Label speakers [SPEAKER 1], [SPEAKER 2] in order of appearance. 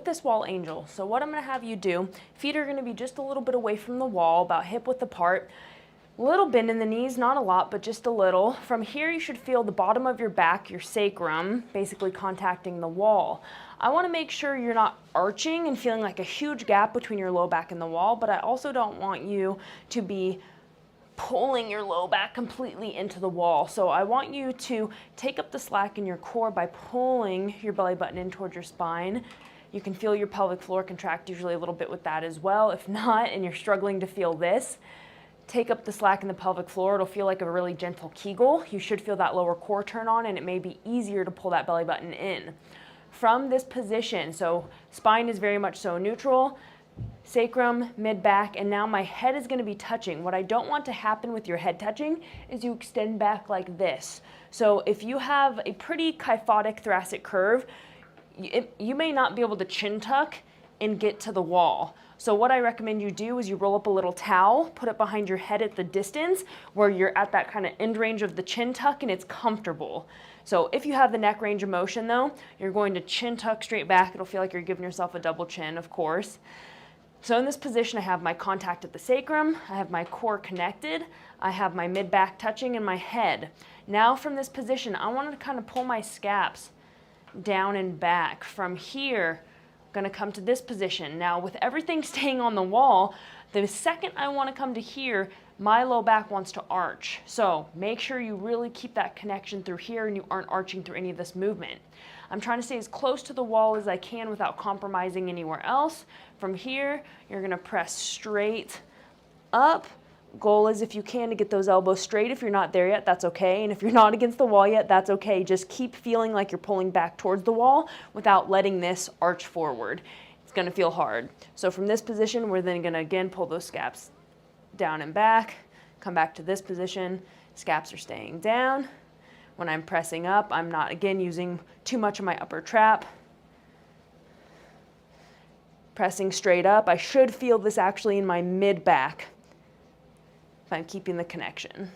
[SPEAKER 1] with this wall angel. So what I'm gonna have you do, feet are gonna be just a little bit away from the wall, about hip width apart. Little bend in the knees, not a lot, but just a little. From here, you should feel the bottom of your back, your sacrum, basically contacting the wall. I want to make sure you're not arching and feeling like a huge gap between your low back and the wall, but I also don't want you to be pulling your low back completely into the wall. So I want you to take up the slack in your core by pulling your belly button in towards your spine. You can feel your pelvic floor contract usually a little bit with that as well. If not, and you're struggling to feel this, take up the slack in the pelvic floor. It'll feel like a really gentle Kegel. You should feel that lower core turn on, and it may be easier to pull that belly button in. From this position, so spine is very much so neutral, sacrum, mid-back, and now my head is gonna be touching. What I don't want to happen with your head touching is you extend back like this. So if you have a pretty kyphotic thoracic curve, you may not be able to chin tuck and get to the wall. So what I recommend you do is you roll up a little towel, put it behind your head at the distance where you're at that kind of end range of the chin tuck and it's comfortable. So if you have the neck range of motion though, you're going to chin tuck straight back. It'll feel like you're giving yourself a double chin, of course. So in this position, I have my contact at the sacrum, I have my core connected, I have my mid-back touching and my head. Now from this position, I want to kind of pull my scaps down and back. From here, going to come to this position. Now with everything staying on the wall, the second I want to come to here, my low back wants to arch. So make sure you really keep that connection through here and you aren't arching through any of this movement. I'm trying to stay as close to the wall as I can without compromising anywhere else. From here, you're going to press straight up. Goal is, if you can, to get those elbows straight. If you're not there yet, that's okay. And if you're not against the wall yet, that's okay. Just keep feeling like you're pulling back towards the wall without letting this arch forward. It's going to feel hard. So from this position, we're then going to again pull those scaps down and back. Come back to this position. Scaps are staying down. When I'm pressing up, I'm not, again, using too much of my upper trap. Pressing straight up. I should feel this actually in my mid-back. I'm keeping the connection.